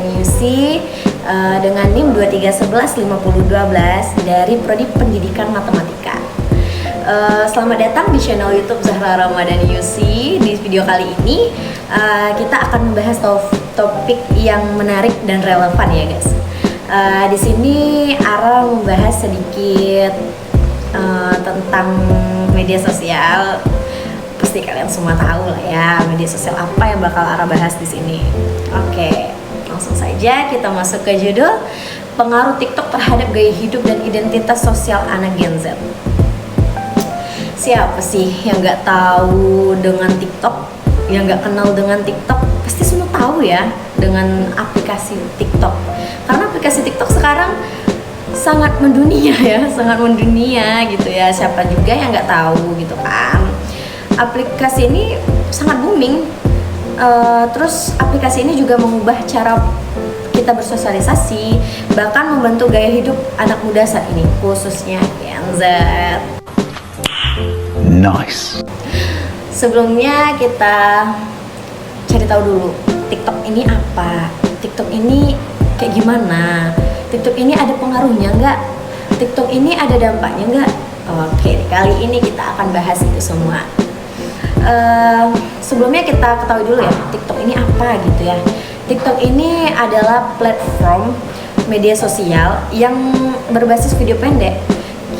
dan Yusi dengan NIM 23115012 dari Prodi Pendidikan Matematika. Selamat datang di channel YouTube Zahra Ramadan Yusi. Di video kali ini kita akan membahas topik yang menarik dan relevan ya guys. Di sini Ara membahas sedikit tentang media sosial. Pasti kalian semua tahu lah ya media sosial apa yang bakal Ara bahas di sini. Oke, langsung saja kita masuk ke judul pengaruh TikTok terhadap gaya hidup dan identitas sosial anak Gen Z. Siapa sih yang nggak tahu dengan TikTok, yang nggak kenal dengan TikTok? Pasti semua tahu ya dengan aplikasi TikTok. Karena aplikasi TikTok sekarang sangat mendunia ya, sangat mendunia gitu ya. Siapa juga yang nggak tahu gitu kan? Aplikasi ini sangat booming. Terus aplikasi ini juga mengubah cara kita bersosialisasi, bahkan membentuk gaya hidup anak muda saat ini, khususnya Gen Z. Nice. Sebelumnya kita cari tahu dulu TikTok ini apa, TikTok ini kayak gimana, TikTok ini ada pengaruhnya nggak, TikTok ini ada dampaknya nggak. Oke, kali ini kita akan bahas itu semua. Sebelumnya kita ketahui dulu ya TikTok ini apa gitu ya. TikTok ini adalah platform media sosial yang berbasis video pendek,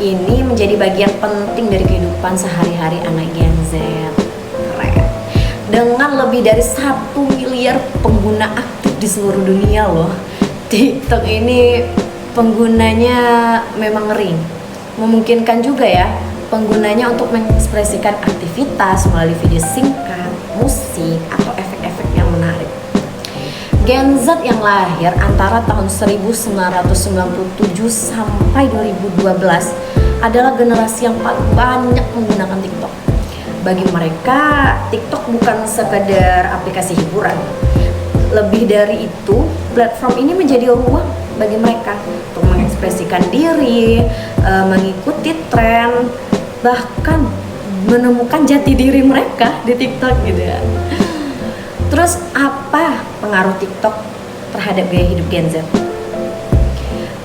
kini menjadi bagian penting dari kehidupan sehari-hari anak Gen Z. Keren. Dengan lebih dari 1 miliar pengguna aktif di seluruh dunia loh, TikTok ini penggunanya memang ngeri. Memungkinkan juga ya penggunanya untuk mengekspresikan aktivitas melalui video singkat, musik, atau efek-efek yang menarik. Gen Z yang lahir antara tahun 1997 sampai 2012 adalah generasi yang paling banyak menggunakan TikTok. Bagi mereka, TikTok bukan sekedar aplikasi hiburan. Lebih dari itu, platform ini menjadi ruang bagi mereka untuk mengekspresikan diri, mengikuti tren, bahkan menemukan jati diri mereka di TikTok gitu ya. Terus apa pengaruh TikTok terhadap gaya hidup Gen Z?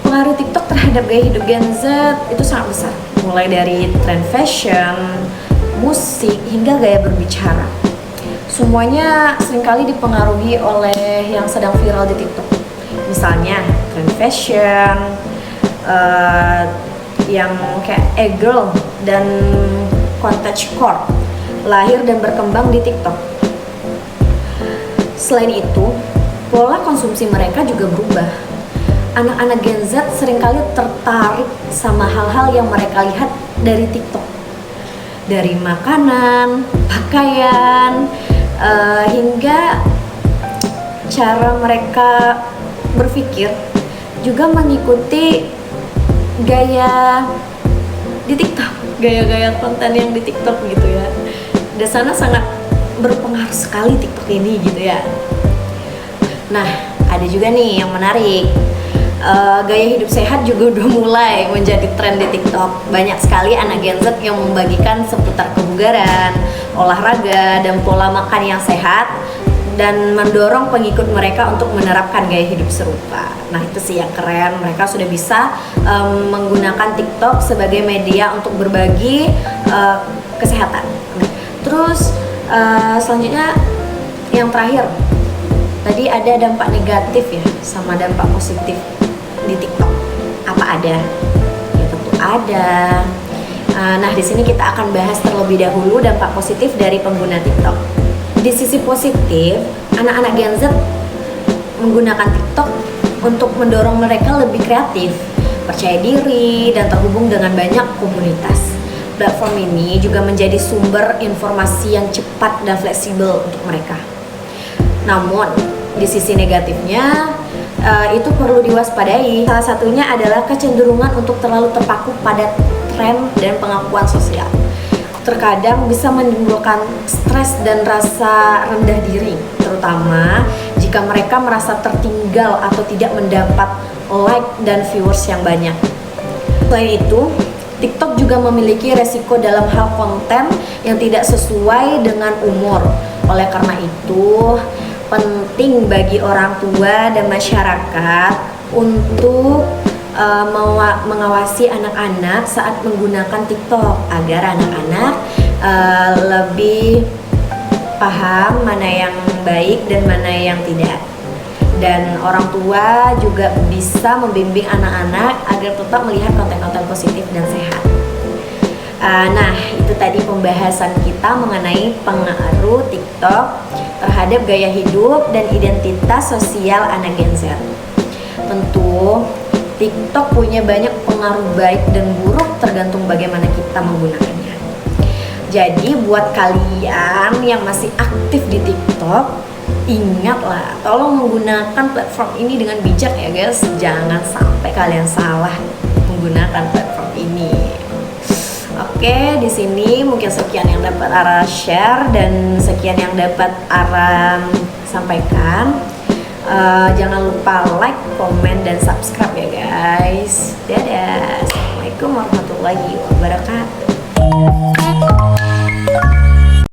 Pengaruh TikTok terhadap gaya hidup Gen Z itu sangat besar, mulai dari tren fashion, musik, hingga gaya berbicara. Semuanya seringkali dipengaruhi oleh yang sedang viral di TikTok. Misalnya tren fashion, yang kayak e-girl dan cottagecore lahir dan berkembang di TikTok. Selain itu, pola konsumsi mereka juga berubah. Anak-anak Gen Z seringkali tertarik sama hal-hal yang mereka lihat dari TikTok. Dari makanan, pakaian, hingga cara mereka berpikir juga mengikuti gaya di TikTok, gaya-gaya konten yang di TikTok gitu ya. Di sana sangat berpengaruh sekali TikTok ini gitu ya. Nah, ada juga nih yang menarik. Gaya hidup sehat juga udah mulai menjadi tren di TikTok. Banyak sekali anak Gen Z yang membagikan seputar kebugaran, olahraga, dan pola makan yang sehat, dan mendorong pengikut mereka untuk menerapkan gaya hidup serupa. Nah, itu sih yang keren. Mereka sudah bisa menggunakan TikTok sebagai media untuk berbagi kesehatan. Terus selanjutnya yang terakhir, tadi ada dampak negatif ya sama dampak positif di TikTok. Apa ada? Ya tentu ada. Nah, di sini kita akan bahas terlebih dahulu dampak positif dari pengguna TikTok. Di sisi positif, anak-anak Gen Z menggunakan TikTok untuk mendorong mereka lebih kreatif, percaya diri, dan terhubung dengan banyak komunitas. Platform ini juga menjadi sumber informasi yang cepat dan fleksibel untuk mereka. Namun, di sisi negatifnya, itu perlu diwaspadai. Salah satunya adalah kecenderungan untuk terlalu terpaku pada tren dan pengakuan sosial. Terkadang bisa menimbulkan stres dan rasa rendah diri, terutama jika mereka merasa tertinggal atau tidak mendapat like dan viewers yang banyak. Selain itu, TikTok juga memiliki resiko dalam hal konten yang tidak sesuai dengan umur. Oleh karena itu, penting bagi orang tua dan masyarakat untuk mengawasi anak-anak saat menggunakan TikTok agar anak-anak lebih paham mana yang baik dan mana yang tidak. Dan orang tua juga bisa membimbing anak-anak agar tetap melihat konten-konten positif dan sehat. Nah, itu tadi pembahasan kita mengenai pengaruh TikTok terhadap gaya hidup dan identitas sosial anak Gen Z. Tentu TikTok punya banyak pengaruh baik dan buruk tergantung bagaimana kita menggunakannya. Jadi buat kalian yang masih aktif di TikTok, ingatlah, tolong menggunakan platform ini dengan bijak ya guys. Jangan sampai kalian salah menggunakan platform ini. Oke, di sini mungkin sekian yang dapat Ara share dan sekian yang dapat Ara sampaikan. Jangan lupa like, komen, dan subscribe ya guys. Dadah. Assalamualaikum warahmatullahi wabarakatuh.